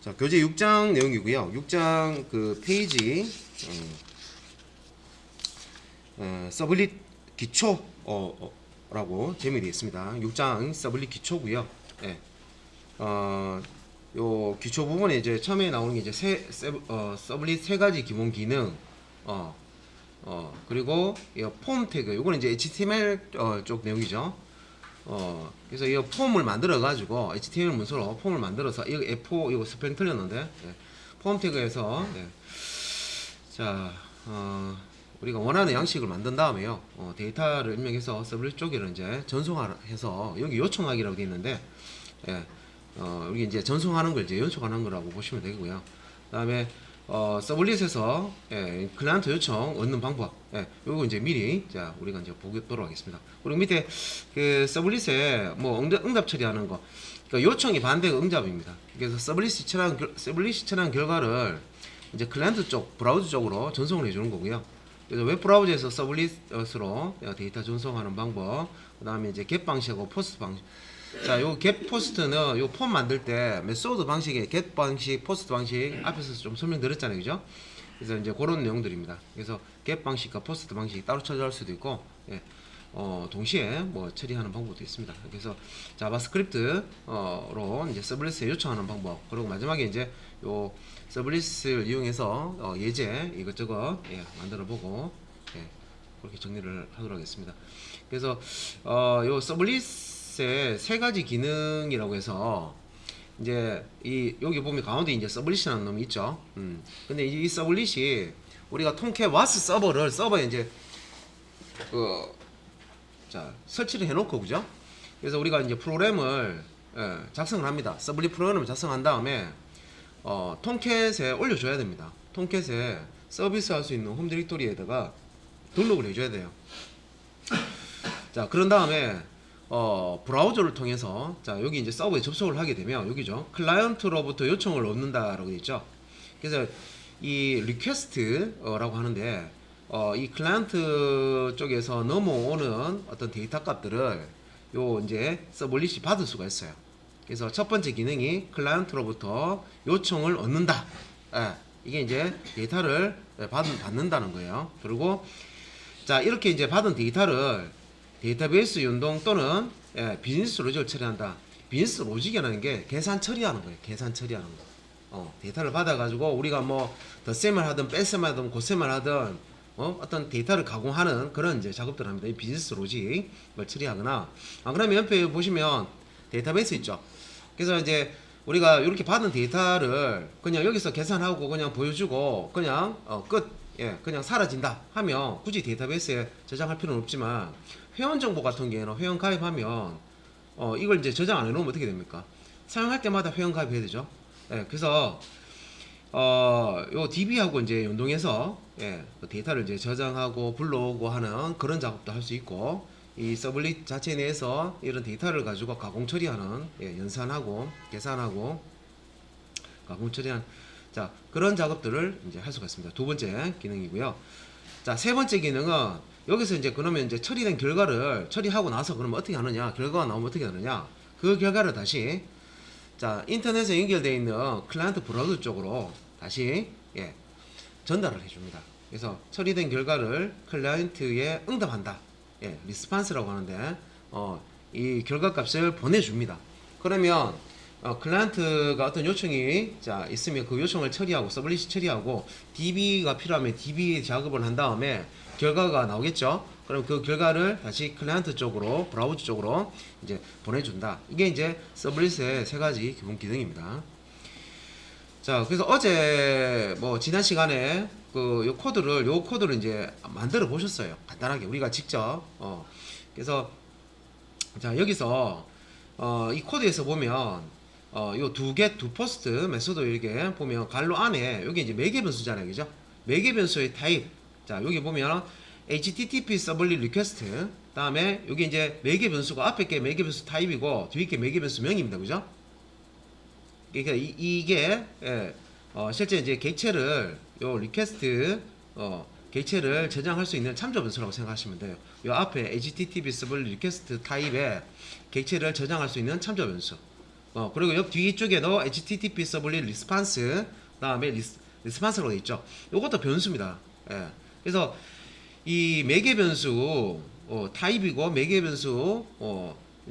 자, 교재 6장 내용이고요. 6장 그 페이지 서블릿 기초 라고 제목이 되어 있습니다. 6장 서블릿 기초고요. 예. 요 기초 부분에 이제 처음에 나오는 게 이제 서블릿 세 가지 기본 기능, 그리고 이 폼 태그, 요거는 이제 HTML 쪽 내용이죠. 그래서 이 폼을 만들어 가지고 HTML 문서로 폼을 만들어서 이거 F4 이거 스펠링 틀렸는데, 예. 폼 태그에서, 예. 자, 우리가 원하는 양식을 만든 다음에요. 데이터를 입력해서 서블릿 쪽에를 이제 전송해서 여기 요청하기라고 되어 있는데, 예. 여기 이제 전송하는 걸 이제 요청하는 거라고 보시면 되고요. 그다음에 서블릿에서, 예, 클라이언트 요청 얻는 방법, 예, 요거 이제 미리 자 우리가 이제 보도록 하겠습니다. 그리고 밑에 그 서블릿에 뭐 응답 처리하는 거, 그러니까 요청이 반대가 응답입니다. 그래서 서블릿이 처리한 결과를 이제 클라이언트 쪽 브라우저 쪽으로 전송을 해주는 거고요. 그래서 웹 브라우저에서 서블릿으로 데이터 전송하는 방법, 그다음에 이제 겟 방식하고 포스트 방식. 자, 요 get 포스트는 요 폼 만들 때 메소드 방식의 get 방식, 포스트 방식 앞에서 좀 설명드렸잖아요, 그죠? 그래서 이제 그런 내용들입니다. 그래서 get 방식과 포스트 방식이 따로 처리할 수도 있고, 예, 동시에 뭐 처리하는 방법도 있습니다. 그래서 자바스크립트로 이제 서블릿에 요청하는 방법, 그리고 마지막에 이제 요 서블릿을 이용해서 예제 이것저것, 예, 만들어보고, 예, 그렇게 정리를 하도록 하겠습니다. 그래서 요 서블릿 세 가지 기능이라고 해서 이제 여기 보면 가운데 이제 서블릿이라는 놈이 있죠. 근데 이 서블릿이 우리가 통쾌 와스 서버에 이제 설치를 해놓고, 그죠? 그래서 우리가 이제 프로그램을, 예, 작성을 합니다. 서블릿 프로그램을 작성한 다음에 통캣에 올려줘야 됩니다. 통캣에 서비스할 수 있는 홈 디렉토리에다가 등록을 해줘야 돼요. 자, 그런 다음에 브라우저를 통해서, 자, 여기 이제 서버에 접속을 하게 되면 여기죠. 클라이언트로부터 요청을 얻는다라고 되어 있죠. 그래서 이 리퀘스트라고 하는데, 이 클라이언트 쪽에서 넘어오는 어떤 데이터 값들을 요 이제 서블릿이 받을 수가 있어요. 그래서 첫 번째 기능이 클라이언트로부터 요청을 얻는다. 예, 이게 이제 데이터를 받는다는 거예요. 그리고 자, 이렇게 이제 받은 데이터를 데이터베이스 연동 또는, 예, 비즈니스 로직을 처리한다. 비즈니스 로직이라는 게 계산 처리하는 거예요. 계산 처리하는 거. 데이터를 받아가지고 우리가 뭐 덧셈을 하든 뺄셈을 하든 곱셈을 하든 어떤 데이터를 가공하는 그런 이제 작업들을 합니다. 이 비즈니스 로직을 처리하거나, 그러면 옆에 보시면 데이터베이스 있죠. 그래서 이제 우리가 이렇게 받은 데이터를 그냥 여기서 계산하고 그냥 보여주고 그냥 끝, 예, 그냥 사라진다 하면 굳이 데이터베이스에 저장할 필요는 없지만, 회원 정보 같은 경우에는 회원 가입하면 이걸 이제 저장 안 해놓으면 어떻게 됩니까? 사용할 때마다 회원 가입해야 되죠. 예, 그래서 요 DB하고 이제 연동해서, 예, 데이터를 이제 저장하고 불러오고 하는 그런 작업도 할 수 있고, 이 서블릿 자체 내에서 이런 데이터를 가지고 가공 처리하는, 예, 연산하고 계산하고 가공 처리한, 자, 그런 작업들을 이제 할 수가 있습니다. 두 번째 기능이고요. 자, 세 번째 기능은 여기서 이제 그러면 이제 처리된 결과를 처리하고 나서 그러면 어떻게 하느냐, 결과가 나오면 어떻게 하느냐, 그 결과를 다시, 자, 인터넷에 연결되어 있는 클라이언트 브라우저 쪽으로 다시, 예, 전달을 해줍니다. 그래서 처리된 결과를 클라이언트에 응답한다. 예, 리스판스라고 하는데, 이 결과 값을 보내줍니다. 그러면 클라이언트가 어떤 요청이 자 있으면 그 요청을 처리하고 서블릿이 처리하고 DB가 필요하면 DB 작업을 한 다음에 결과가 나오겠죠. 그럼 그 결과를 다시 클라이언트 쪽으로, 브라우저 쪽으로 이제 보내준다. 이게 이제 서블릿의 세 가지 기본 기능입니다. 자, 그래서 어제 뭐 지난 시간에 요 코드를 이제 만들어 보셨어요. 간단하게 우리가 직접. 그래서 자, 여기서 이 코드에서 보면 요 두 포스트 메소드 이렇게 보면 갈로 안에 여기 이제 매개 변수잖아요, 그죠? 매개 변수의 타입. 자, 여기 보면 HTTP 서블릿 리퀘스트. 다음에 여기 이제 매개 변수가 앞에 게 매개 변수 타입이고 뒤에 게 매개 변수 명입니다, 그죠? 그러니까 이게, 예, 실제 이제 객체를 요 리퀘스트 객체를 저장할 수 있는 참조 변수라고 생각하시면 돼요. 요 앞에 HTTP 서블릿 리퀘스트 타입의 객체를 저장할 수 있는 참조 변수. 그리고 옆 뒤쪽에도 HTTP 서블릿 리스판스 다음에 리스판스라고 돼 있죠. 이것도 변수입니다. 예. 그래서 이 매개 변수 타입이고 매개 변수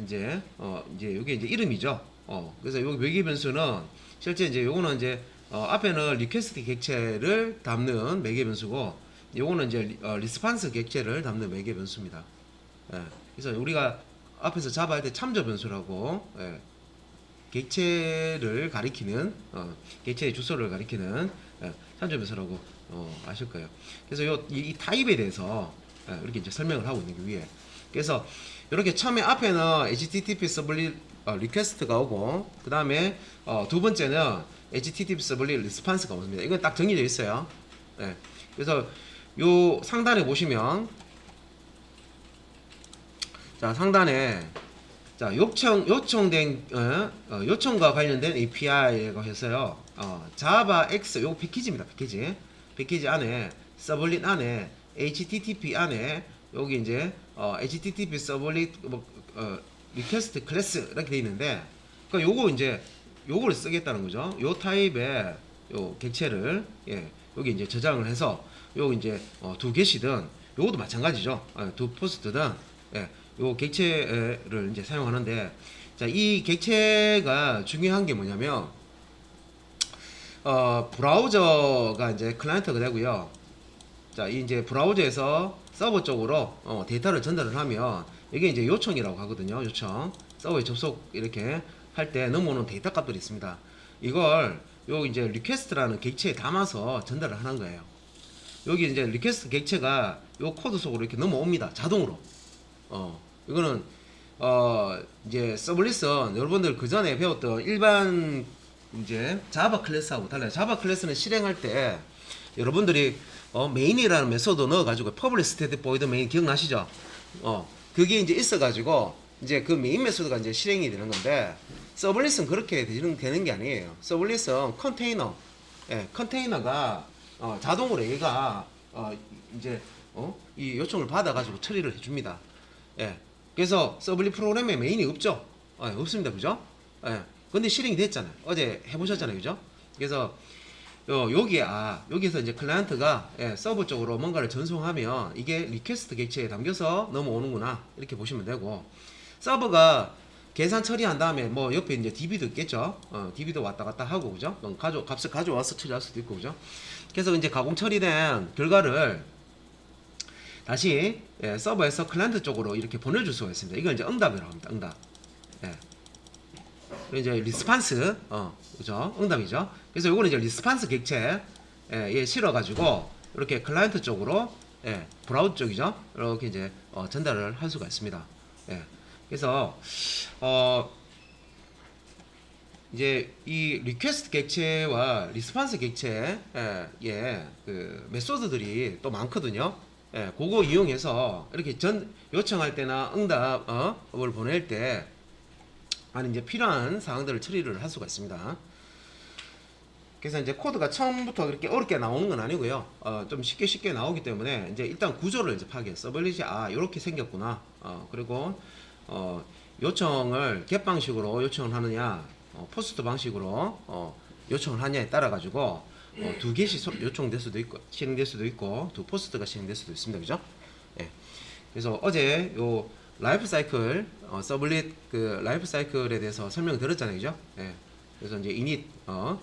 이제 이게 이제 이름이죠. 그래서 요 매개 변수는 실제 이제 요거는 이제 앞에는 리퀘스트 객체를 담는 매개 변수고 요거는 이제 리스판스 객체를 담는 매개 변수입니다. 예. 그래서 우리가 앞에서 자바 할 때 참조 변수라고 예. 객체를 가리키는 객체의 주소를 가리키는 참조 변수라고 아실 거예요. 그래서 이 타입에 대해서 이렇게 이제 설명을 하고 있는 게 위에. 그래서 이렇게 처음에 앞에는 HTTP 서블릿 리퀘스트가 오고 그 다음에 두 번째는 HTTP 서블릿 리스판스가 옵니다. 이건 딱 정리되어 있어요. 네. 그래서 요 상단에 보시면 자 상단에 자 요청된 요청과 관련된 API라고 해서요. 자바 X 요 패키지입니다. 패키지 안에 서블릿 안에 HTTP 안에 여기 이제 HTTP 서블릿 리퀘스트 클래스 이렇게 돼 있는데 그러니까 요거 이제 요거를 쓰겠다는 거죠. 요 타입의 요 객체를 여기 이제 저장을 해서 요 이제 두 개시든 요것도 마찬가지죠. 두 포스트든 요 객체를 이제 사용하는데 자, 이 객체가 중요한 게 뭐냐면 브라우저가 이제 클라이언트가 되고요. 자, 이 이제 브라우저에서 서버 쪽으로 데이터를 전달을 하면 이게 이제 요청이라고 하거든요. 요청. 서버에 접속 이렇게 할 때 넘어오는 데이터 값들이 있습니다. 이걸 요 이제 리퀘스트라는 객체에 담아서 전달을 하는 거예요. 여기 이제 리퀘스트 객체가 요 코드 속으로 이렇게 넘어옵니다. 자동으로. 이거는 이제 서블릿은 여러분들 그 전에 배웠던 일반 이제 자바 클래스하고 달라요. 자바 클래스는 실행할 때 여러분들이 메인이라는 메소드 넣어가지고 public static void main 기억나시죠? 그게 이제 있어가지고 이제 그 메인 메소드가 이제 실행이 되는 건데 서블릿은 그렇게 되는 게 아니에요. 서블릿은 컨테이너, 컨테이너가 자동으로 얘가 이제 이 요청을 받아가지고 처리를 해줍니다. 그래서 서블릿 프로그램에 메인이 없죠. 없습니다, 그죠? 근데 실행이 됐잖아요. 어제 해보셨잖아요, 그죠? 그래서 여기에서 이제 클라이언트가 서버 쪽으로 뭔가를 전송하면 이게 리퀘스트 객체에 담겨서 넘어오는구나 이렇게 보시면 되고 서버가 계산 처리한 다음에 뭐 옆에 이제 DB도 있겠죠. DB도 왔다 갔다 하고 그죠? 값을 가져와서 처리할 수도 있고 그죠? 그래서 이제 가공 처리된 결과를 다시 서버에서 클라이언트 쪽으로 이렇게 보내줄 수가 있습니다. 이걸 이제 응답이라고 합니다. 응답. 이제 리스판스, 그죠? 응답이죠. 그래서 요거는 이제 리스판스 객체에 실어가지고 이렇게 클라이언트 쪽으로, 브라우저 쪽이죠. 이렇게 이제 전달을 할 수가 있습니다. 그래서 이제 이 리퀘스트 객체와 리스판스 객체의 그 메소드들이 또 많거든요. 그거 이용해서 이렇게 요청할 때나 응답을 보낼 때 아니 이제 필요한 사항들을 처리를 할 수가 있습니다. 그래서 이제 코드가 처음부터 그렇게 어렵게 나오는 건 아니고요. 좀 쉽게 나오기 때문에 이제 일단 구조를 이제 파악해요. 서블릿이 이렇게 생겼구나. 그리고 요청을 get 방식으로 요청을 하느냐, 포스트 방식으로 요청을 하냐에 따라 가지고 두 개씩 요청될 수도 있고 실행될 수도 있고 두 포스트가 실행될 수도 있습니다. 그죠? 그래서 어제 요 라이프 사이클 서블릿 그 라이프 사이클에 대해서 설명을 드렸잖아요, 그죠? 그래서 이제 이닛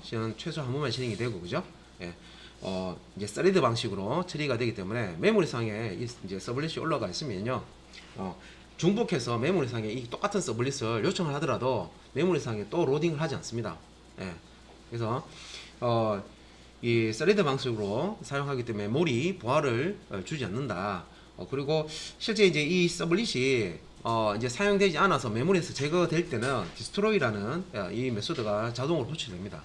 시는 최소 한 번만 실행이 되고, 그죠? 이제 스레드 방식으로 처리가 되기 때문에 메모리상에 이제 서블릿이 올라가 있으면요, 중복해서 메모리상에 이 똑같은 서블릿을 요청을 하더라도 메모리상에 또 로딩을 하지 않습니다. 그래서 이 스레드 방식으로 사용하기 때문에 메모리 보호를 주지 않는다. 그리고 실제 이제 이 서블릿이 이제 사용되지 않아서 메모리에서 제거될 때는 디스트로이라는 이 메소드가 자동으로 호출됩니다.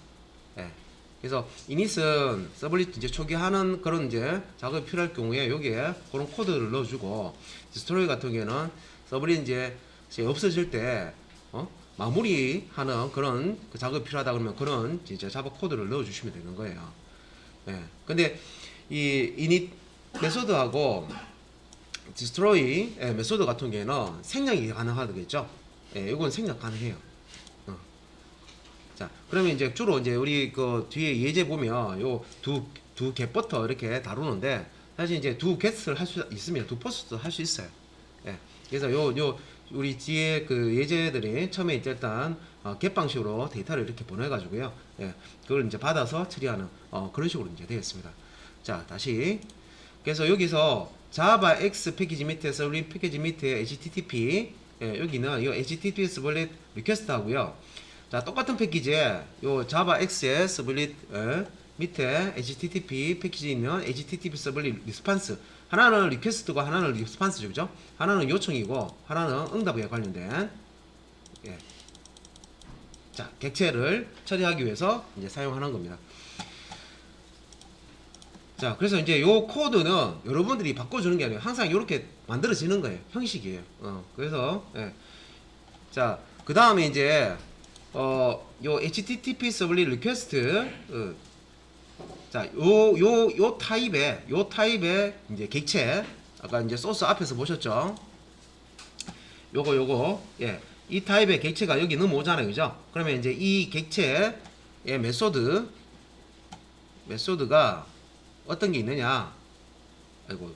그래서 이닛은 서블릿 이제 초기화하는 그런 이제 작업이 필요할 경우에 여기에 그런 코드를 넣어주고 디스트로이 같은 경우에는 서블릿 이제 없어질 때 마무리하는 그런 그 작업이 필요하다 그러면 그런 이제 자바 코드를 넣어주시면 되는 거예요. 근데 이 이닛 메소드하고 디스트로이 메소드 같은 경우에는 생략이 가능하겠죠. 이건 생략 가능해요. 그러면 이제 주로 이제 우리 그 뒤에 예제 보면 요 두 겟부터 이렇게 다루는데 사실 이제 두 겟을 할 수 있습니다. 두 포스도 할 수 있어요. 예. 그래서 요 우리 뒤에 그 예제들이 처음에 이제 일단 겟 방식으로 데이터를 이렇게 보내가지고요. 예. 그걸 이제 받아서 처리하는 그런 식으로 이제 되겠습니다. 자, 다시. 그래서 여기서 자바 X 패키지 밑에서 우리 패키지 밑에 HTTP 예, 여기는 이 HTTP 스플릿 리퀘스트 하고요. 자, 똑같은 패키지에 요 자바 X의 스플릿 밑에 HTTP 패키지에 있는 HTTP 스플릿 리스판스 하나는 리퀘스트고 하나는 리스판스죠, 그죠? 하나는 요청이고 하나는 응답에 관련된 예. 자, 객체를 처리하기 위해서 이제 사용하는 겁니다. 자, 그래서 이제 요 코드는 여러분들이 바꿔주는 게 아니라 항상 이렇게 만들어지는 거예요. 형식이에요. 그래서 예. 자, 그 다음에 이제 요 HTTP 서블릿 리퀘스트 자, 요 타입의 이제 객체 아까 이제 소스 앞에서 보셨죠? 요거 예. 이 타입의 객체가 여기 넘어오잖아요. 그죠? 그러면 이제 이 객체의 메소드가 어떤 게 있느냐? 아이고.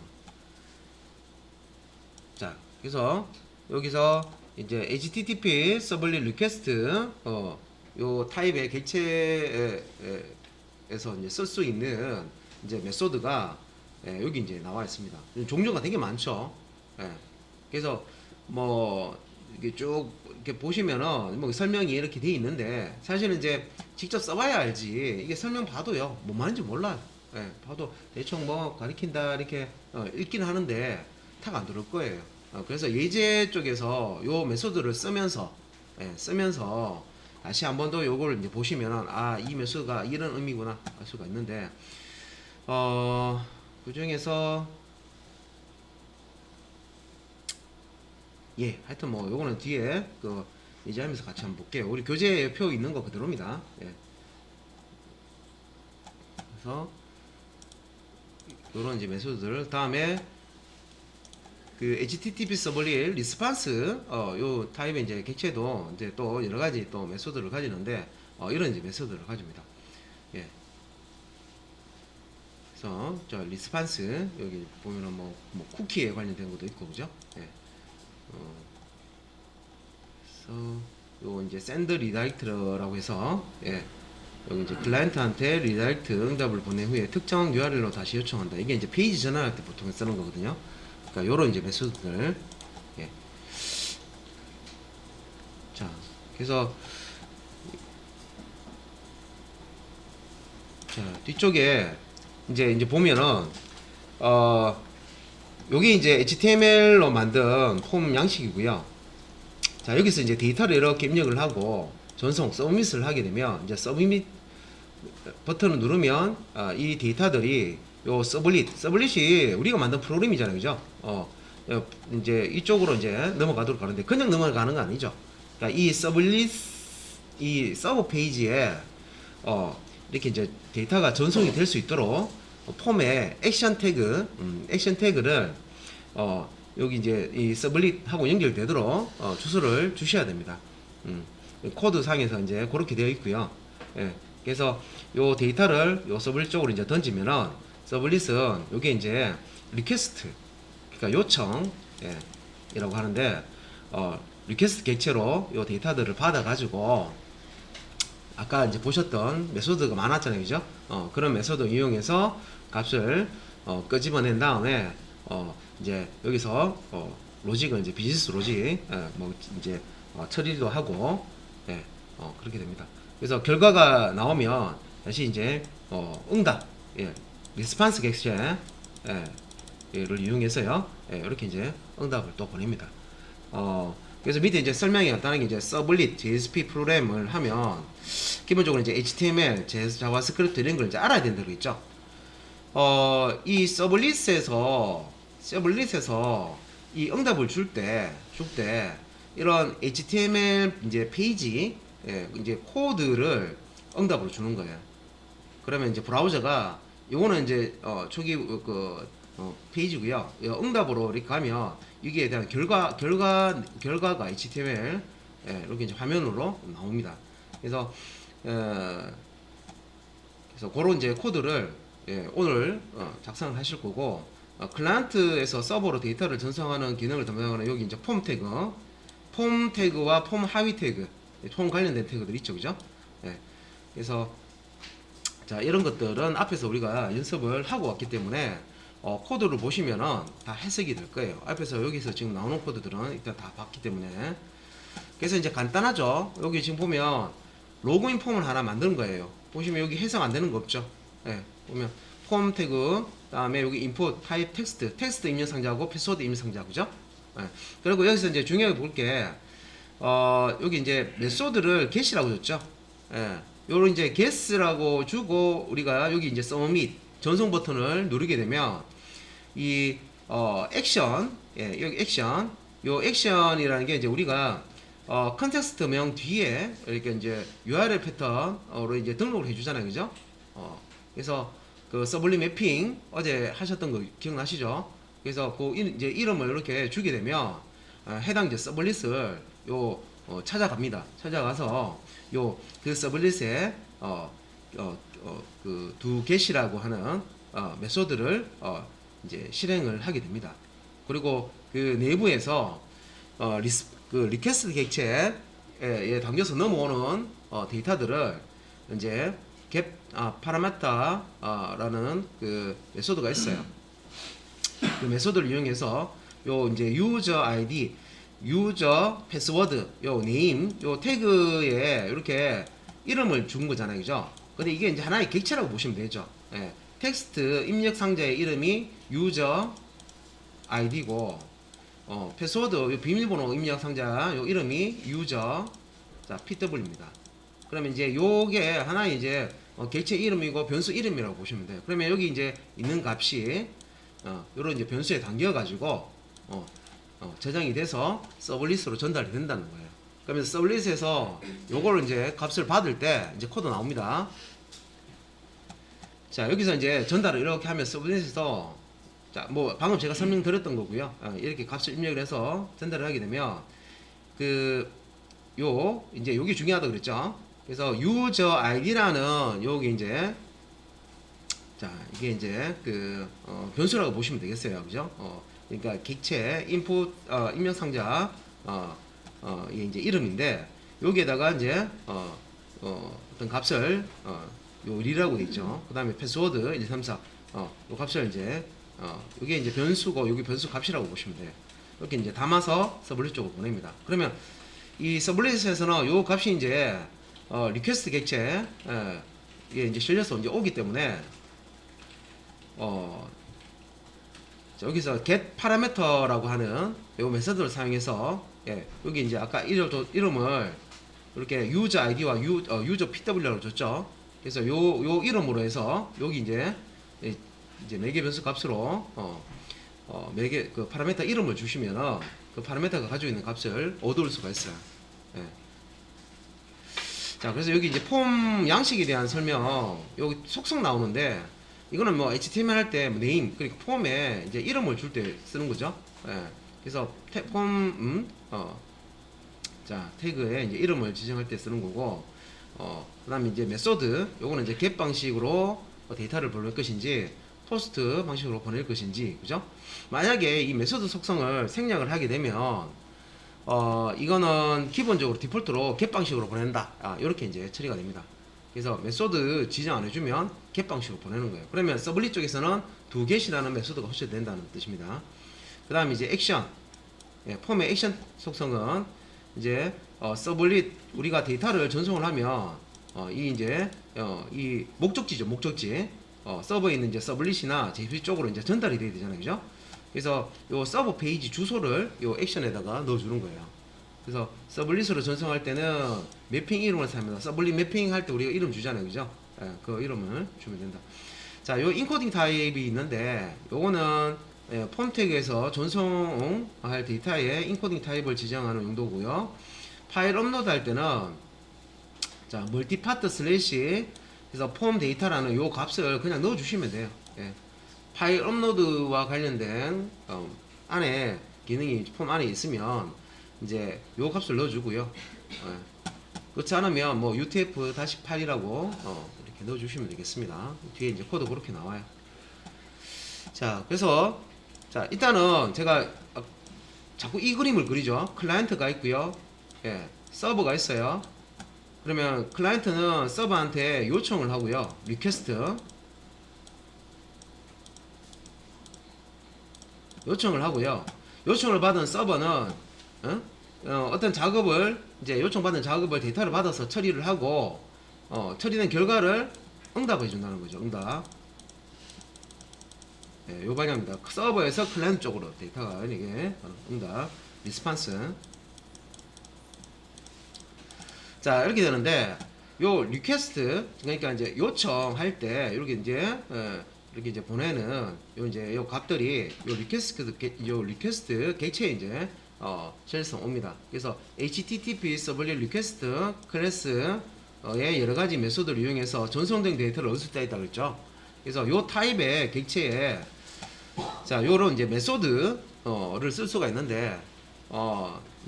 자, 그래서 여기서 이제 HTTP 서블릿 리퀘스트 요 타입의 객체에서 이제 쓸 수 있는 이제 메소드가 예, 여기 이제 나와 있습니다. 종류가 되게 많죠. 예. 그래서 뭐 이게 쭉 이렇게 보시면은 뭐 설명이 이렇게 돼 있는데 사실은 이제 직접 써봐야 알지 이게 설명 봐도요 뭐 말인지 몰라요. 예, 봐도 대충 뭐 가리킨다 이렇게 읽긴 하는데 탁 안 들을 거예요. 그래서 예제 쪽에서 요 메소드를 쓰면서 쓰면서 다시 한 번 더 요걸 이제 보시면은 아 이 메소드가 이런 의미구나 알 수가 있는데 그 중에서 예 하여튼 뭐 요거는 뒤에 그 이제 하면서 같이 한번 볼게요. 우리 교재표 있는 거 그대로입니다. 예. 그래서 요런 이제 메소드들 다음에 그 HTTP 서블릿 리스판스 요 타입의 이제 객체도 이제 또 여러 가지 또 메소드를 가지는데 이런 이제 메소드를 가집니다. 예. 그래서 저 리스판스 여기 보면은 뭐 쿠키에 관련된 것도 있고 그죠? 예. 그래서 요 이제 샌드 리다이렉트라고 해서 예. 여기 이제 클라이언트한테 리다이렉트 응답을 보낸 후에 특정 URL로 다시 요청한다. 이게 이제 페이지 전환할 때 보통 쓰는 거거든요. 그러니까 요런 이제 메소드들. 예. 자, 그래서 자, 뒤쪽에 이제 보면은 요게 이제 HTML로 만든 폼 양식이고요. 자, 여기서 이제 데이터를 이렇게 입력을 하고 전송 서브밋을 하게 되면 이제 서브밋 버튼을 누르면 이 데이터들이 요 서블릿이 우리가 만든 프로그램이잖아요, 그죠? 이제 이쪽으로 이제 넘어가도록 하는데 그냥 넘어가는 거 아니죠. 그러니까 이 서브 페이지에 이렇게 이제 데이터가 전송이 될 수 있도록 폼에 액션 태그를 여기 이제 이 서블릿하고 연결되도록 주소를 주셔야 됩니다. 코드 상에서 이제 그렇게 되어 있고요. 예, 그래서 요 데이터를 요 서블릿 쪽으로 이제 던지면은 서블릿은 요게 이제 리퀘스트 그러니까 요청 이라고 하는데 리퀘스트 객체로 요 데이터들을 받아 가지고 아까 이제 보셨던 메소드가 많았잖아요, 그죠? 그런 메소드 이용해서 값을 끄집어낸 다음에 이제 여기서 로직은 이제 비즈니스 로직 뭐 이제 처리도 하고 그렇게 됩니다. 그래서 결과가 나오면 다시 이제 응답 리스판스 객체 를 이용해서요 이렇게 이제 응답을 또 보냅니다. 그래서 밑에 이제 설명이 간단하게 이제 서블릿 JSP 프로그램을 하면 기본적으로 이제 HTML, JS, 자바스크립트 이런 걸 이제 알아야 된다고 있죠. 이 서블릿에서 이 응답을 줄 때 이런 HTML 이제 페이지 이제 코드를 응답으로 주는 거예요. 그러면 이제 브라우저가 요거는 이제 초기 페이지고요. 응답으로 이렇게 가면 여기에 대한 결과가 HTML 이렇게 이제 화면으로 나옵니다. 그래서 그래서 그런 이제 코드를 오늘 작성을 하실 거고, 클라이언트에서 서버로 데이터를 전송하는 기능을 담당하는 여기 이제 폼 태그와 폼 하위 태그, 폼 관련된 태그들 있죠, 그죠? 그래서 자, 이런 것들은 앞에서 우리가 연습을 하고 왔기 때문에 코드를 보시면은 다 해석이 될 거예요. 앞에서 여기서 지금 나오는 코드들은 일단 다 봤기 때문에. 그래서 이제 간단하죠. 여기 지금 보면 로그인 폼을 하나 만드는 거예요. 보시면 여기 해석 안 되는 거 없죠. 보면 폼 태그, 다음에 여기 인풋 타입 텍스트 입력 상자하고 패스워드 입력 상자, 그죠? 그리고 여기서 이제 중요하게 볼 게 여기 이제 메소드를 get이라고 줬죠. 요런 이제 get라고 주고 우리가 여기 이제 submit 전송 버튼을 누르게 되면 이 액션, 여기 액션, 요 액션이라는 게 이제 우리가 컨텍스트명 뒤에 이렇게 이제 URL 패턴으로 이제 등록을 해주잖아요, 그죠? 그래서 그 서블리 매핑 어제 하셨던 거 기억나시죠? 그래서 그 이제 이름을 이렇게 주게 되면 해당 이제 서블릿을 찾아갑니다. 찾아가서 그 서블릿에 그 두 get이라고 하는 메소드를 이제 실행을 하게 됩니다. 그리고 그 내부에서 그 리퀘스트 객체에 담겨서 넘어오는 데이터들을 이제 get 파라메타라는 그 메소드가 있어요. 그 메소드를 이용해서 요 이제 유저 아이디, 유저 패스워드, 요 네임, 요 태그에 이렇게 이름을 준 거잖아요, 그죠? 근데 이게 이제 하나의 객체라고 보시면 되죠. 텍스트 입력 상자의 이름이 유저 아이디고, 패스워드, 요 비밀번호 입력 상자 요 이름이 유저, 자 PW입니다. 그러면 이제 요게 하나의 이제 객체 이름이고 변수 이름이라고 보시면 돼요. 그러면 여기 이제 있는 값이 요런 이제 변수에 담겨 가지고 저장이 돼서 서블릿으로 전달이 된다는 거예요. 그러면 서블릿에서 요거를 이제 값을 받을 때 이제 코드 나옵니다. 자, 여기서 이제 전달을 이렇게 하면 서블릿에서, 자, 뭐 방금 제가 설명드렸던 거고요. 이렇게 값을 입력을 해서 전달을 하게 되면 이제 여기 중요하다 그랬죠. 그래서 유저 아이디라는 여기 이제, 자, 이게 이제 그 변수라고 보시면 되겠어요, 그죠? 그러니까 객체 인풋 입력 상자 이게 이제 이름인데, 여기에다가 이제 어떤 값을 요 리라고 돼 있죠. 그 다음에 패스워드 1, 3, 4 요 값을 이제 이게 이제 변수고 여기 변수 값이라고 보시면 돼요. 이렇게 이제 담아서 서블릿 쪽으로 보냅니다. 그러면 이 서블릿에서는 요 값이 이제 리퀘스트 객체 이게 이제 실려서 이제 오기 때문에 여기서 get parameter라고 하는 요 메서드를 사용해서 여기 이제 아까 이름을 이렇게 유저 아이디와 유저 PW라고 줬죠. 그래서 요 이름으로 해서 여기 이제 매개 변수 값으로 매개 그 파라미터 이름을 주시면은 그 파라미터가 가지고 있는 값을 얻을 수가 있어요. 자, 그래서 여기 이제 폼 양식에 대한 설명, 여기 속성 나오는데, 이거는 뭐 HTML 할 때 네임, 그러니까 폼에 이제 이름을 줄 때 쓰는 거죠. 그래서 자, 태그에 이제 이름을 지정할 때 쓰는 거고, 그 다음에 이제 메소드, 요거는 이제 get 방식으로 데이터를 보낼 것인지, 포스트 방식으로 보낼 것인지, 그죠? 만약에 이 메소드 속성을 생략을 하게 되면, 이거는 기본적으로 디폴트로 get 방식으로 보낸다. 이렇게 이제 처리가 됩니다. 그래서 메소드 지정 안 해주면 get 방식으로 보내는 거예요. 그러면 서블릿 쪽에서는 두 get이라는 메소드가 호출된다는 뜻입니다. 그 다음에 이제 액션, 폼의 액션 속성은 이제 서블릿 우리가 데이터를 전송을 하면 이 이제 이 목적지죠, 목적지. 서버에 있는 이제 서블릿이나 JP 쪽으로 이제 전달이 돼야 되잖아요, 그죠? 그래서 요 서버 페이지 주소를 요 액션에다가 넣어주는 거예요. 그래서 서블릿으로 전송할 때는 매핑 이름을 사용합니다. 서블릿 매핑 할 때 우리가 이름 주잖아요, 그죠? 그 이름을 주면 된다. 자, 요 인코딩 타입이 있는데, 요거는 폼 태그에서 전송할 데이터의 인코딩 타입을 지정하는 용도고요. 파일 업로드 할 때는 자, 멀티파트 슬래시 그래서 폼 데이터라는 요 값을 그냥 넣어 주시면 돼요. 파일 업로드와 관련된 안에 기능이 폼 안에 있으면 이제 요 값을 넣어주고요. 그렇지 않으면 뭐 UTF-8이라고 이렇게 넣어주시면 되겠습니다. 뒤에 이제 코드 그렇게 나와요. 자, 그래서 자 일단은 제가 자꾸 이 그림을 그리죠. 클라이언트가 있고요. 예, 서버가 있어요. 그러면 클라이언트는 서버한테 요청을 하고요. 리퀘스트 요청을 하고요. 요청을 받은 서버는 어떤 작업을 이제 요청받은 작업을 데이터를 받아서 처리를 하고 처리된 결과를 응답해 준다는 거죠. 응답. 예, 요 방향입니다. 서버에서 클라이언트 쪽으로 데이터가 이게 응답, 리스판스. 자 이렇게 되는데 요 리퀘스트 그러니까 이제 요청할 때 이렇게 이제 보내는 요 값들이 요 리퀘스트 객체에 이제 실성 옵니다. 그래서 HTTP 서블릿 리퀘스트 클래스의 여러 가지 메소드를 이용해서 전송된 데이터를 얻을 수 있다 그랬죠. 그래서 요 타입의 객체에 자 요런 이제 메소드를 쓸 수가 있는데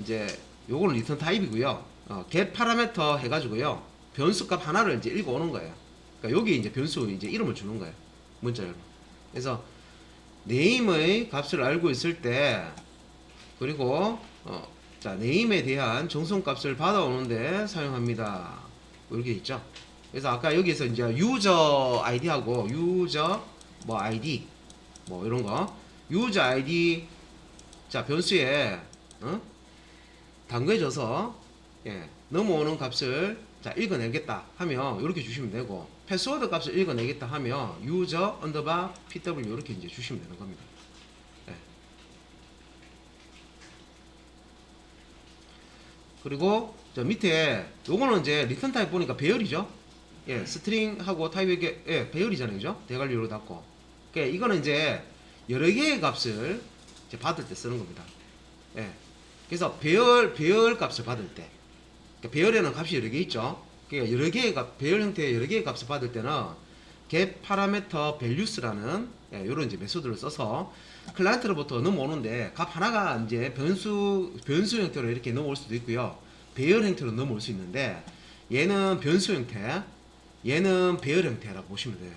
이제 요거는 리턴 타입이고요. get 파라미터 해가지고요 변수값 하나를 이제 읽어오는 거예요. 그러니까 여기 이제 변수 이제 이름을 주는 거예요. 문자열로. 그래서 name의 값을 알고 있을 때 그리고 자 name에 대한 정성값을 받아오는데 사용합니다. 이렇게 있죠. 그래서 아까 여기서 이제 유저 아이디하고 유저 뭐 아이디 뭐 이런 거 유저 아이디 자 변수에 담궈져서 예, 넘어오는 값을 자 읽어내겠다 하면 이렇게 주시면 되고 패스워드 값을 읽어내겠다 하면 유저 언더바 pw 이렇게 이제 주시면 되는 겁니다. 예. 그리고 저 밑에 요거는 이제 리턴 타입 보니까 배열이죠. 예, 스트링하고 타입이 예, 배열이잖아요, 그죠? 대괄호로 닫고. 그러니까 이거는 이제 여러 개의 값을 이제 받을 때 쓰는 겁니다. 예. 그래서 배열 값을 받을 때 그러니까 배열에는 값이 여러 개 있죠. 그러니까 여러 개의 배열 형태의 여러 개의 값을 받을 때는 get parameter values라는 이런 이제 메소드를 써서 클라이언트로부터 넘어오는데 값 하나가 이제 변수 형태로 이렇게 넘어올 수도 있고요. 배열 형태로 넘어올 수 있는데 얘는 변수 형태, 얘는 배열 형태라고 보시면 돼요.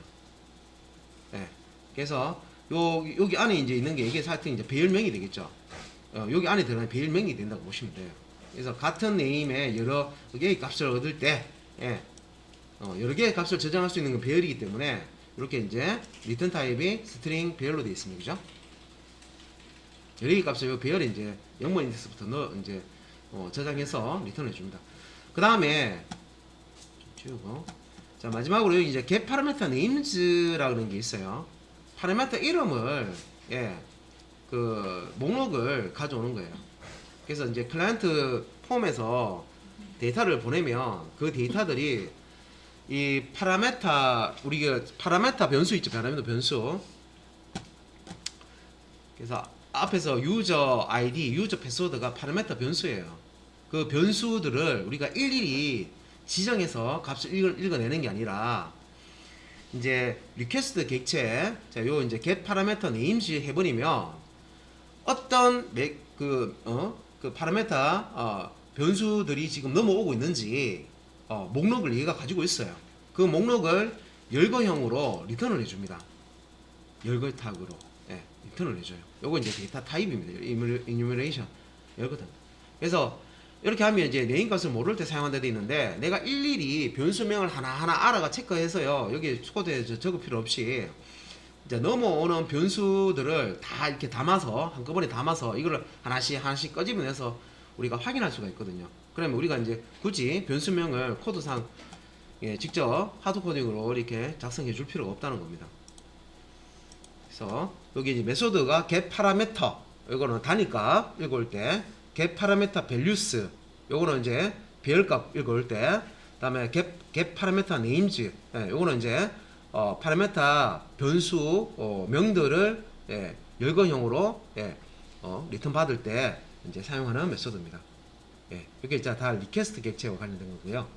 예. 그래서 여기 안에 이제 있는 게 이게 사실 이제 배열명이 되겠죠. 여기 안에 들어가는 배열명이 된다고 보시면 돼요. 그래서 같은 네임에 여러 개의 값을 얻을 때 여러 개의 값을 저장할 수 있는 건 배열이기 때문에 이렇게 이제 리턴 타입이 스트링 배열로 되어 있습니다. 그죠? 여러 개의 값을 이 배열에 이제 0번 인덱스부터 이제 저장해서 리턴을 해줍니다. 그 다음에 지우고 자 마지막으로 여기 이제 get parameter names라는 게 있어요. 파라미터 이름을 그 목록을 가져오는 거예요. 그래서 이제 클라이언트 폼에서 데이터를 보내면 그 데이터들이 이 파라메타 우리가 파라메타 변수 있죠. 파라메타 변수. 그래서 앞에서 유저 아이디, 유저 패스워드가 파라메타 변수예요. 그 변수들을 우리가 일일이 지정해서 값을 읽어내는 게 아니라 이제 리퀘스트 객체 자 요 이제 get parameter names 해버리면 어떤 그 파라메타 변수들이 지금 넘어오고 있는지 목록을 얘가 가지고 있어요. 그 목록을 열거형으로 리턴을 해줍니다. 열거 타그로 리턴을 해줘요. 요거 이제 데이터 타입입니다. enumeration 열거든. 그래서 이렇게 하면 이제 네임 값을 모를 때 사용한다 돼 있는데 내가 일일이 변수명을 하나하나 알아가 체크해서요. 여기 코드에 적을 필요 없이 이제 넘어오는 변수들을 다 이렇게 담아서 한꺼번에 담아서 이걸 하나씩 꺼집어내서 우리가 확인할 수가 있거든요. 그러면 우리가 이제 굳이 변수명을 코드상 직접 하드 코딩으로 이렇게 작성해 줄 필요가 없다는 겁니다. 그래서 여기 이제 메소드가 get parameter 이거는 단위값 읽어올 때 get parameter values 요거는 이제 배열값 읽어올 때 그다음에 get parameter names 요거는 이제 파라메타 변수 명들을 열거형으로 리턴 받을 때 이제 사용하는 메소드입니다. 이렇게 다 리퀘스트 객체와 관련된 거고요.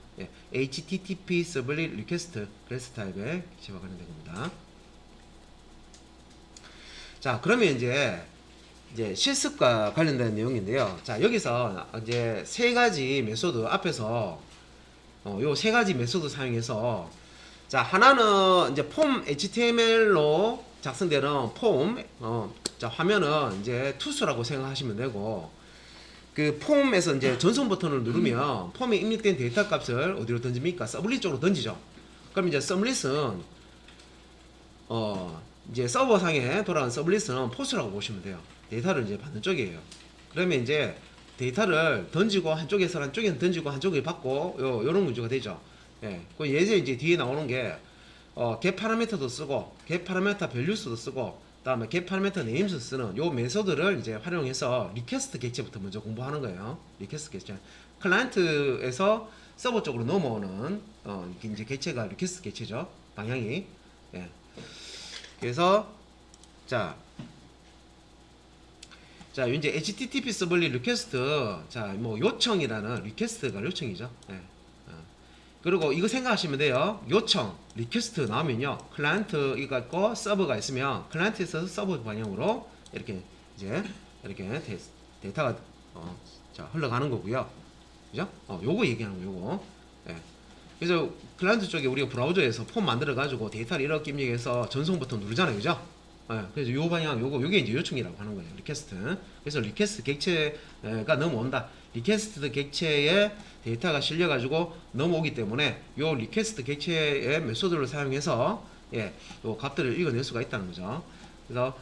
HTTP 서블릿 리퀘스트 클래스 타입의 객체와 관련된 겁니다. 자, 그러면 이제 실습과 관련된 내용인데요. 자, 여기서 이제 세 가지 메소드 앞에서 요 세 가지 메소드 사용해서 자 하나는 이제 폼 HTML로 작성되는 폼 자 화면은 이제 투수라고 생각하시면 되고 그 폼에서 이제 전송 버튼을 누르면 폼에 입력된 데이터 값을 어디로 던집니까? 서블릿 쪽으로 던지죠. 그럼 이제 서블릿은 이제 서버상에 돌아간 서블릿은 포스라고 보시면 돼요. 데이터를 이제 받는 쪽이에요. 그러면 이제 데이터를 던지고 한쪽에서 한쪽에 던지고 한쪽에 받고 요런 구조가 되죠. 예. 그 예제 이제 뒤에 나오는 게 get 파라미터도 쓰고 get 파라미터 밸류스도 쓰고 그다음에 get 파라미터 네임스 쓰는 요 메소드를 이제 활용해서 리퀘스트 객체부터 먼저 공부하는 거예요. 리퀘스트 객체. 클라이언트에서 서버 쪽으로 넘어오는 이제 객체가 리퀘스트 객체죠. 방향이. 예. 그래서 자 이제 HTTP 서블릿 리퀘스트 뭐 요청이라는 리퀘스트가 요청이죠. 예. 그리고 이거 생각하시면 돼요. 요청, 리퀘스트 나오면요. 클라이언트 이거 있고 서버가 있으면 클라이언트에서 서버 방향으로 이렇게 이제 이렇게 데이터가 자 흘러가는 거고요. 그죠? 요거 얘기하는 거 요거. 예. 그래서 클라이언트 쪽에 우리가 브라우저에서 폼 만들어 가지고 데이터를 이렇게 입력해서 전송 버튼 누르잖아요. 그죠? 예. 그래서 요 방향 요게 이제 요청이라고 하는 거예요. 리퀘스트. 그래서 리퀘스트 객체가 넘어온다. 리퀘스트 객체에 데이터가 실려 가지고 넘어오기 때문에 요 리퀘스트 객체의 메소드를 사용해서 요 값들을 읽어낼 수가 있다는 거죠. 그래서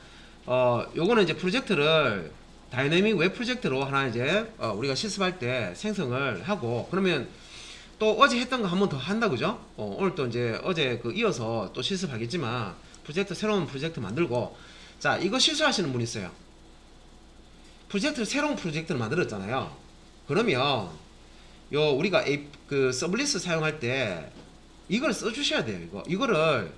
요거는 이제 프로젝트를 다이내믹 웹 프로젝트로 하나 이제 우리가 실습할 때 생성을 하고 그러면 또 어제 했던 거 한 번 더 한다 그죠? 오늘 또 이제 어제 그 이어서 또 실습하겠지만 새로운 프로젝트 만들고 자 이거 실수하시는 분 있어요. 새로운 프로젝트를 만들었잖아요. 그러면 우리가 그 서블릿을 사용할 때 이걸 써주셔야 돼요. 이거를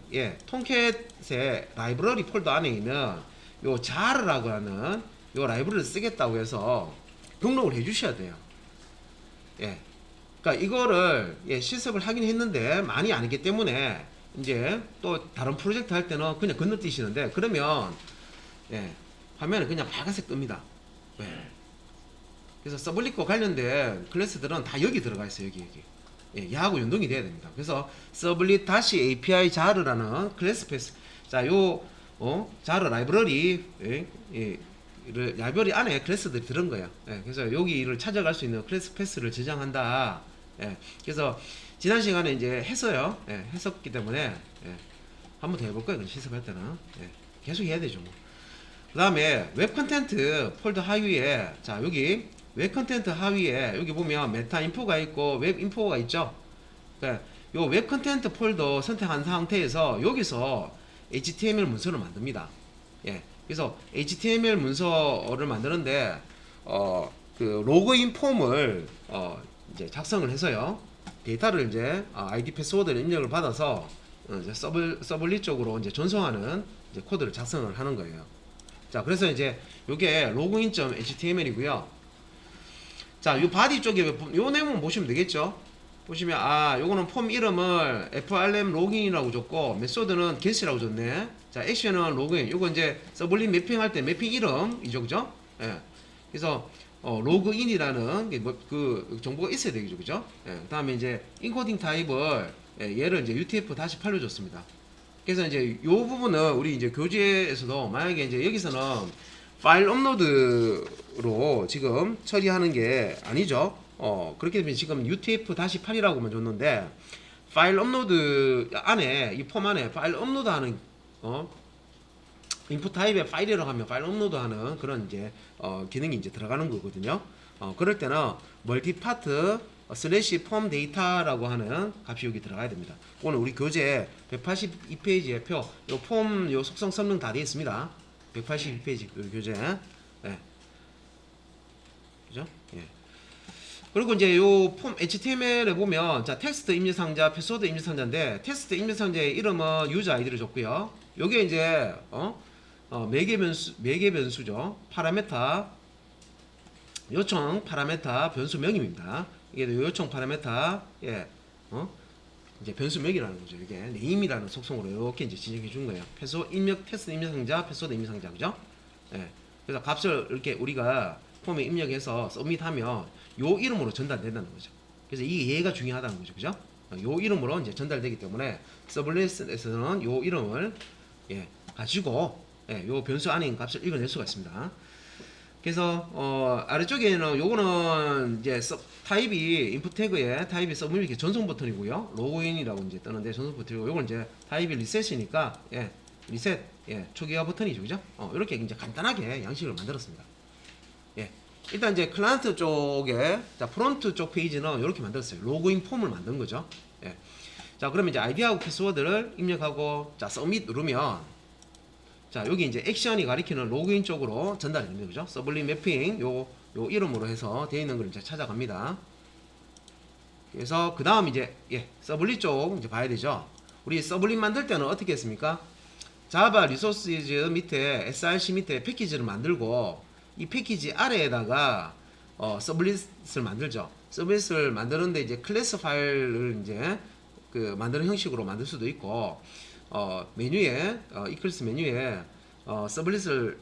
톰캣의 라이브러리 폴더 안에 있는 요 자르라고 하는 요 라이브러리를 쓰겠다고 해서 등록을 해주셔야 돼요. 그러니까 이거를 실습을 하긴 했는데 많이 안 했기 때문에 이제 또 다른 프로젝트 할 때는 그냥 건너뛰시는데 그러면 화면에 그냥 빨간색 뜹니다. 그래서 서블릿과 관련된 클래스들은 다 여기 들어가 있어요. 여기. 얘하고 연동이 돼야 됩니다. 그래서 서블릿 API 자르라는 클래스 패스. 자, 자르 라이브러리 라이브러리 안에 클래스들이 들은 거예요. 그래서 여기를 찾아갈 수 있는 클래스 패스를 저장한다. 그래서 지난 시간에 이제 했어요. 했었기 때문에 한 번 더 해볼 거예요. 실습할 때는 계속 해야 되죠. 뭐. 그 다음에 웹 컨텐트 폴더 하위에 자 여기 웹 컨텐트 하위에 여기 보면 메타 인포가 있고 웹 인포가 있죠. 요 웹 컨텐트 폴더 선택한 상태에서 여기서 HTML 문서를 만듭니다. 그래서 HTML 문서를 만드는데 그 로그인 폼을 이제 작성을 해서요. 데이터를 이제 아이디 패스워드를 입력을 받아서 이제 서블릿 쪽으로 이제 전송하는 이제 코드를 작성을 하는 거예요. 자, 그래서 이제 요게 login.html이고요. 자, 요 바디 쪽에 요 내용 보시면 되겠죠. 보시면 요거는 폼 이름을 frm 로그인이라고 줬고 메소드는 get이라고 줬네. 자, 액션은 로그인. 요거 이제 서블릿 매핑할 때 매핑 이름이죠, 그죠? 그래서 로그인이라는 그 정보가 있어야 되겠죠, 그죠? 그다음에 이제 인코딩 타입을 얘를 이제 UTF-8로 줬습니다. 그래서 이제 요 부분은 우리 이제 교재에서도 만약에 이제 여기서는 파일 업로드로 지금 처리하는 게 아니죠. 그렇게 되면 지금 UTF-8이라고만 줬는데 파일 업로드 안에 이 폼 안에 파일 업로드하는 인풋 타입의 파일이라고 하면 파일 업로드하는 그런 이제 기능이 이제 들어가는 거거든요. 그럴 때는 멀티파트 슬래시 폼 데이터라고 하는 값이 여기 들어가야 됩니다. 오늘 우리 교재 182페이지의 표, 요 폼 요 속성 설명 다 되어 있습니다. 182페이지 교재. 그죠? 그리고 이제 요 폼 HTML에 보면 자 텍스트 입력 상자, 패스워드 입력 상자인데 텍스트 입력 상자의 이름은 유저 아이디를 줬고요. 요게 이제 매개 변수죠. 파라메타 요청 파라메타 변수명입니다. 이게 요청 파라메타 이제 변수명이라는 거죠. 이게 네임이라는 속성으로 이렇게 이제 지정해 준 거예요. 입력 텍스트 입력 상자, 패스워드 입력 상자, 그죠? 그래서 값을 이렇게 우리가 폼에 입력해서 서밋하면 요 이름으로 전달된다는 거죠. 그래서 이게 얘가 중요하다는 거죠. 그죠? 요 이름으로 이제 전달되기 때문에 서블릿에서는 요 이름을 예, 가지고 예, 요 변수 안에 있는 값을 읽어낼 수가 있습니다. 그래서 아래쪽에는 요거는 이제 타입이 인풋 태그에 타입이 서블릿 이렇게 전송 버튼이고요. 로그인이라고 이제 뜨는데 전송 버튼이고 요건 이제 타입이 리셋이니까 예, 리셋 예, 초기화 버튼이죠. 그죠? 이렇게 이제 간단하게 양식을 만들었습니다. 예. 일단 이제 클라이언트 쪽에 자 프론트 쪽 페이지는 이렇게 만들었어요. 로그인 폼을 만든 거죠. 예. 자 그러면 이제 아이디하고 패스워드를 입력하고 자 서밋 누르면 자 여기 이제 액션이 가리키는 로그인 쪽으로 전달이 됩니다. 그죠? 서블릿 매핑 요 이름으로 해서 되어 있는 걸 이제 찾아갑니다. 그래서 그 다음 이제 예 서블릿 쪽 이제 봐야 되죠. 우리 서블릿 만들 때는 어떻게 했습니까? 자바 리소시즈 밑에 src 밑에 패키지를 만들고 이 패키지 아래에다가 서블릿을 만들죠. 서블릿을 만드는데 이제 클래스 파일을 이제 그 만드는 형식으로 만들 수도 있고 메뉴에 이클립스 메뉴에 서블릿을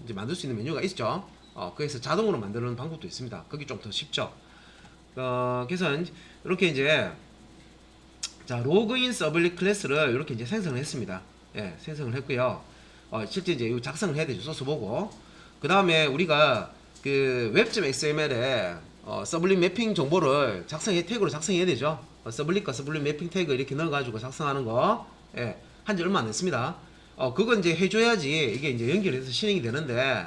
이제 만들 수 있는 메뉴가 있죠. 그래서 자동으로 만드는 방법도 있습니다. 그게 좀 더 쉽죠. 그래서 이렇게 이제 자 로그인 서블릿 클래스를 이렇게 이제 생성을 했습니다. 예, 생성을 했고요. 실제 이제 작성을 해야 되죠. 소스 보고. 그 다음에 우리가 그 웹.xml에 서블릿 매핑 정보를 태그로 작성해야 되죠. 서블릿과 서블릿 매핑 태그 이렇게 넣어가지고 작성하는 거, 예, 한지 얼마 안 됐습니다. 그건 이제 해줘야지 이게 이제 연결해서 실행이 되는데,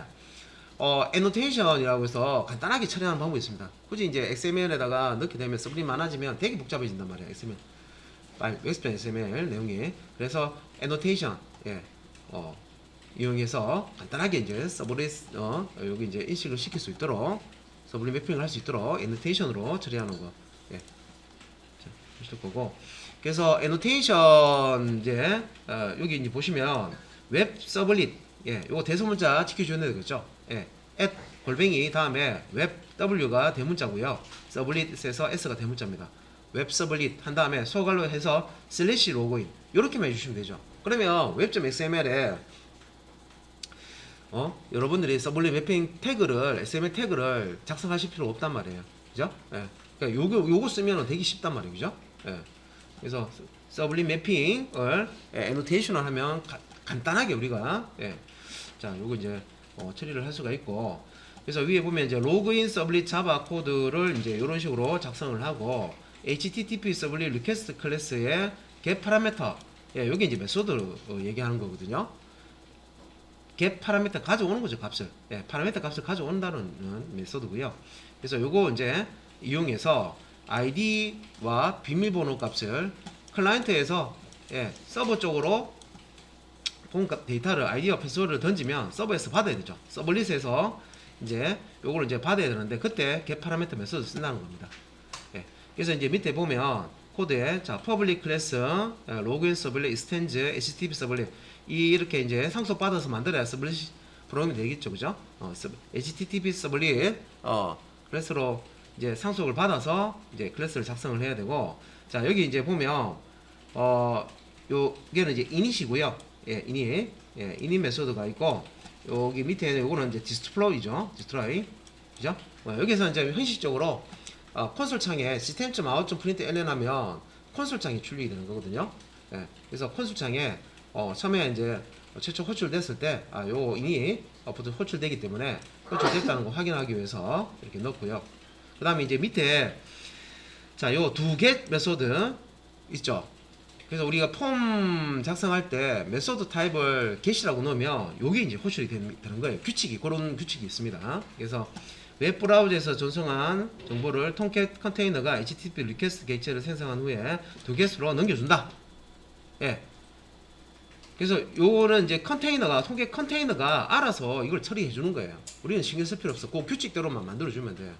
애노테이션이라고 해서 간단하게 처리하는 방법이 있습니다. 굳이 이제 XML에다가 넣게 되면 서블릿 많아지면 되게 복잡해진단 말이에요. XML. 웹.xml 내용이. 그래서 애노테이션, 예, 이용해서 간단하게 이제 서블릿 여기 이제 인식을 시킬 수 있도록 서블릿 매핑을 할 수 있도록 애노테이션으로 처리하는 거 예. 자, 보실 거고 그래서 애노테이션 이제 여기 이제 보시면 웹 서블릿 예, 요거 대소문자 지켜줘야 되겠죠. 예, at 골뱅이 다음에 웹 w가 대문자고요. 서블릿에서 s가 대문자입니다. 웹 서블릿 한 다음에 소갈로 해서 슬래시 로그인 이렇게만 해주시면 되죠. 그러면 웹.xml에 여러분들이 서블릿 매핑 태그를 XML 태그를 작성하실 필요 없단 말이에요. 그죠? 예. 그러니까 요거 쓰면 되게 쉽단 말이에요. 그죠? 예. 그래서 서블릿 매핑을 애노테이션을 하면 간단하게 우리가 예. 자, 요거 이제 처리를 할 수가 있고 그래서 위에 보면 이제 로그인 서블릿 자바 코드를 이제 이런 식으로 작성을 하고 HTTP 서블릿 리퀘스트 클래스의 get 파라미터 예, 요게 이제 메소드로 얘기하는 거거든요. get 파라미터 가져오는 거죠, 값을. 예, 파라미터 값을 가져온다는 메소드고요. 그래서 요거 이제 이용해서 ID와 비밀번호 값을 클라이언트에서 예, 서버 쪽으로 데이터를 ID와 패스워드를 던지면 서버에서 받아야 되죠. 서블릿에서 이제 요거를 이제 받아야 되는데 그때 get 파라미터 메소드 쓴다는 겁니다. 예, 그래서 이제 밑에 보면 코드에 자 public class login 서블릿 extends http 서블릿 이렇게 이제 상속 받아서 만들어야 서블릿 프로그램이 되겠죠, 그죠? http 서블릿 클래스로 이제 상속을 받아서 이제 클래스를 작성을 해야 되고 자 여기 이제 보면 요게는 이제 init이고요. 예, init init 메소드가 있고 여기 밑에 요거는 이제 destroy죠, destroy 그죠? 여기서 이제 현실적으로 콘솔 창에 system.out.println 하면 콘솔 창이 출력이 되는 거거든요. 예, 그래서 콘솔 창에 처음에 이제 최초 호출됐을 때 요 init 부터 호출되기 때문에 호출됐다는 거 확인하기 위해서 이렇게 넣고요. 그 다음에 이제 밑에 자 요 두 get 메소드 있죠. 그래서 우리가 폼 작성할 때 메소드 타입을 get이라고 넣으면 요게 이제 호출이 되는 거예요. 규칙이 그런 규칙이 있습니다. 그래서 웹브라우저에서 전송한 정보를 톰캣 컨테이너가 HTTP 리퀘스트 객체를 생성한 후에 두 get으로 넘겨준다. 예. 그래서 요거는 이제 톰캣 컨테이너가 알아서 이걸 처리해 주는 거예요. 우리는 신경 쓸 필요 없어. 그 규칙대로만 만들어 주면 돼요.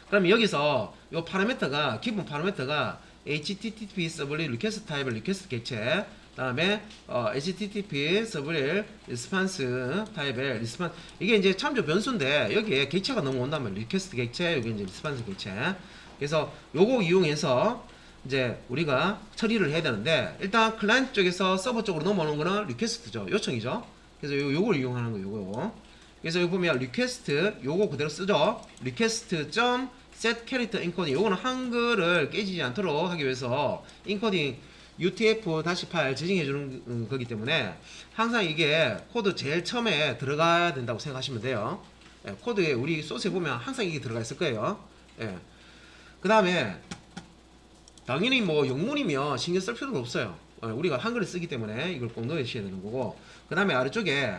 그러면 여기서 요 파라미터가 기본 파라미터가 HTTP 서블릿 리퀘스트 타입을 리퀘스트 객체 다음에 HTTP 서블릿 리스판스 타입의 리스판스 이게 이제 참조 변수인데 여기에 객체가 넘어온단 말이에요. 리퀘스트 객체 여기 이제 리스판스 객체 그래서 요거 이용해서 이제 우리가 처리를 해야 되는데 일단 클라이언트 쪽에서 서버 쪽으로 넘어오는 거는 리퀘스트죠. 요청이죠. 그래서 요걸 이용하는 거예요. 요거. 그래서 여기 보면 리퀘스트 요거 그대로 쓰죠. 리퀘스트 set character encoding 요거는 한글을 깨지지 않도록 하기 위해서 인코딩 UTF-8 지정해 주는 거기 때문에 항상 이게 코드 제일 처음에 들어가야 된다고 생각하시면 돼요. 예, 코드에 우리 소스에 보면 항상 이게 들어가 있을 거예요. 예. 그 다음에 당연히 뭐 영문이면 신경 쓸 필요는 없어요. 우리가 한글을 쓰기 때문에 이걸 꼭 넣으셔야 되는 거고, 그 다음에 아래쪽에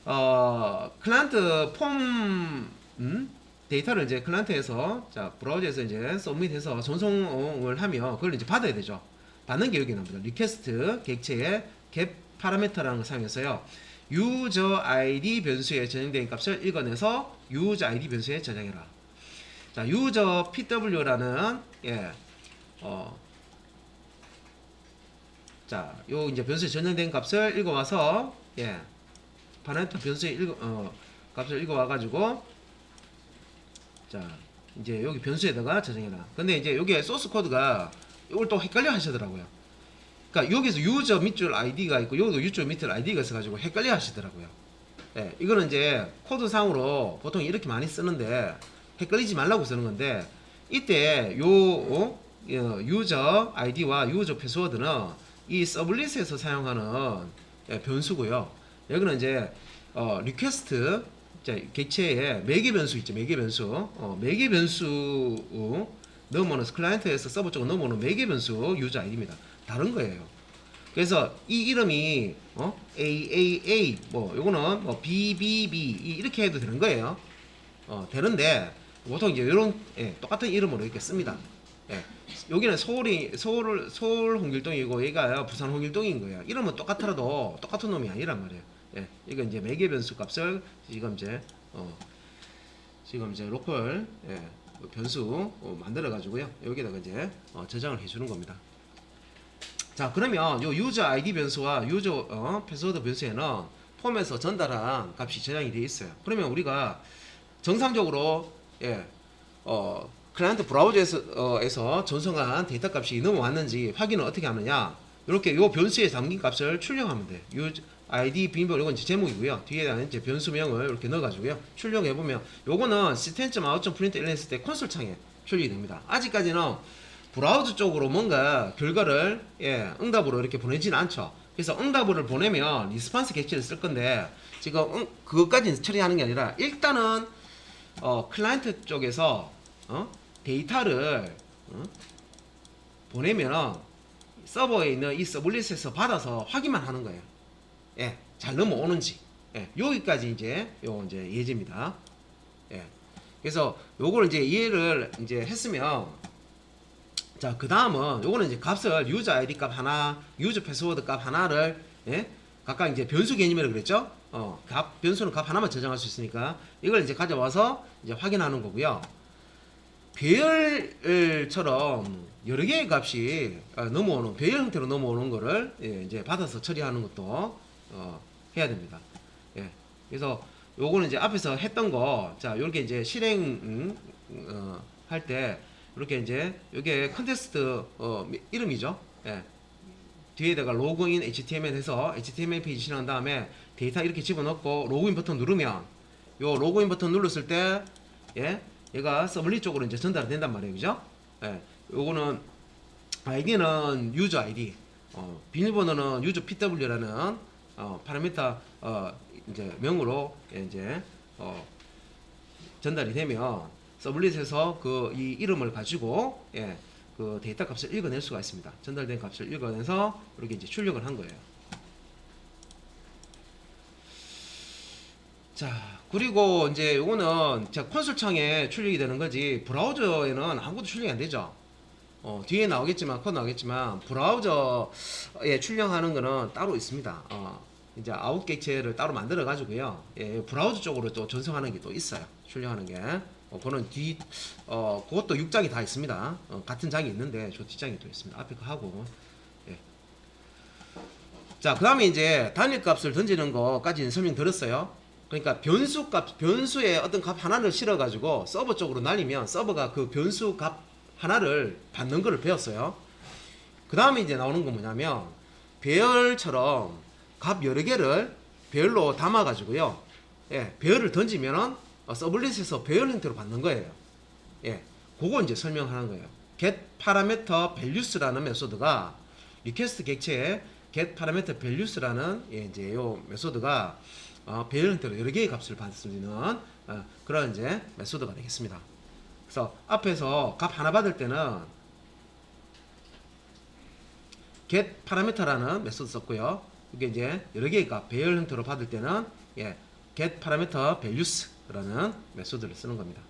클라이언트 폼 데이터를 이제 클라이언트에서 자 브라우저에서 이제 서밋해서 전송을 하면 그걸 이제 받아야 되죠. 받는 게 여기 나옵니다. 리퀘스트 객체의 get 파라미터라는 걸 사용해서요. 유저 아이디 변수에 저장된 값을 읽어내서 유저 아이디 변수에 저장해라. 자, 유저 pw라는 자, 요 이제 변수에 저장된 값을 읽어와서 파라미터 변수에 값을 읽어와 가지고 자, 이제 여기 변수에다가 저장해라. 근데 이제 여기에 소스 코드가 이걸 또 헷갈려 하시더라고요. 그러니까 여기서 유저 밑줄 아이디가 있고 여기도 유저 밑줄 아이디가 있어가지고 헷갈려 하시더라고요. 예, 이거는 이제 코드상으로 보통 이렇게 많이 쓰는데 헷갈리지 말라고 쓰는 건데, 이때 요 유저 아이디와 유저 패스워드는 이 서블릿에서 사용하는 변수고요. 여기는 이제 리퀘스트 객체에 매개 변수 있죠. 매개 변수. 매개 변수 넘어오는 클라이언트에서 서버 쪽으로 넘어오는 매개 변수 유저 아이디입니다. 다른 거예요. 그래서 이 이름이 AAA 뭐 요거는 뭐 BBB 이렇게 해도 되는 거예요. 되는데 보통 이제 이런 똑같은 이름으로 이렇게 씁니다. 여기는 서울 홍길동이고 얘가 부산 홍길동인 거예요. 이름은 똑같더라도 똑같은 놈이 아니란 말이에요. 이거 이제 매개 변수 값을 지금 이제 로컬 변수 만들어 가지고요. 여기다가 이제 저장을 해 주는 겁니다. 자, 그러면 요 유저 아이디 변수와 유저 패스워드 변수에는 폼에서 전달한 값이 저장이 되어 있어요. 그러면 우리가 정상적으로 클라이언트 브라우저에서 전송한 데이터 값이 넘어왔는지 확인을 어떻게 하느냐, 이렇게 요 변수에 담긴 값을 출력하면 돼요. 유저 아이디 비밀번호 이건 이제 제목이고요. 뒤에다가 이제 변수명을 이렇게 넣어가지고요. 출력해 보면 요거는 system.out.println 했을 때 콘솔 창에 출력이 됩니다. 아직까지는 브라우저 쪽으로 뭔가 결과를 응답으로 이렇게 보내지는 않죠. 그래서 응답을 보내면 리스폰스 객체를 쓸 건데 지금 그것까지는 처리하는 게 아니라 일단은 클라이언트 쪽에서 데이터를 보내면 서버에 있는 이 서블릿에서 받아서 확인만 하는 거예요. 잘 넘어오는지. 여기까지 이제 예제입니다. 그래서 요걸 이제 이해를 이제 했으면, 자, 그 다음은 요거는 이제 값을 유저 아이디 값 하나, 유저 패스워드 값 하나를 각각 이제 변수 개념이라고 그랬죠. 변수는 값 하나만 저장할 수 있으니까 이걸 이제 가져와서 이제 확인하는 거고요. 배열처럼 여러 개의 값이 넘어오는 배열 형태로 넘어오는 거를 이제 받아서 처리하는 것도 해야 됩니다. 그래서 요거는 이제 앞에서 했던 거, 자, 요렇게 이제 실행 할 때 이렇게 이제 요게 컨텍스트 이름이죠. 뒤에다가 로그인 HTML 해서 HTML 페이지 실행한 다음에 데이터 이렇게 집어넣고 로그인 버튼 누르면 요 로그인 버튼 눌렀을 때 얘가 서블릿 쪽으로 이제 전달이 된단 말이에요. 그죠? 요거는 아이디는 유저 아이디, 비밀번호는 유저 pw라는 파라미터 이제 명으로 이제 전달이 되면 서블릿에서 그 이 이름을 가지고 그 데이터 값을 읽어낼 수가 있습니다. 전달된 값을 읽어내서 이렇게 이제 출력을 한 거예요. 자, 그리고 이제 요거는 콘솔 창에 출력이 되는 거지 브라우저에는 아무것도 출력이 안 되죠. 뒤에 나오겠지만 코드 나오겠지만 브라우저에 출력하는 거는 따로 있습니다. 이제 아웃 객체를 따로 만들어 가지고요. 브라우저 쪽으로 또 전송하는 게 또 있어요. 출력하는 게. 그거는 그것도 6장이 다 있습니다. 같은 장이 있는데 저 뒷장이 또 있습니다. 앞에 거 하고. 자, 그 다음에 이제 단일 값을 던지는 거까지는 설명드렸어요. 그러니까 변수에 어떤 값 하나를 실어가지고 서버 쪽으로 날리면 서버가 그 변수 값 하나를 받는 거를 배웠어요. 그 다음에 이제 나오는 건 뭐냐면 배열처럼 값 여러 개를 배열로 담아가지고요. 배열을 던지면은 서블릿에서 배열 형태로 받는 거예요. 그거 이제 설명하는 거예요. get parameter values라는 메소드가 리퀘스트 객체에 get parameter values라는 이제 요 메소드가 배열 형태로 여러 개의 값을 받을 수 있는 그런 이제 메소드가 되겠습니다. 그래서 앞에서 값 하나 받을 때는 get parameter라는 메소드 썼고요. 이게 이제 여러 개의 값 배열 형태로 받을 때는 get parameter values라는 메소드를 쓰는 겁니다.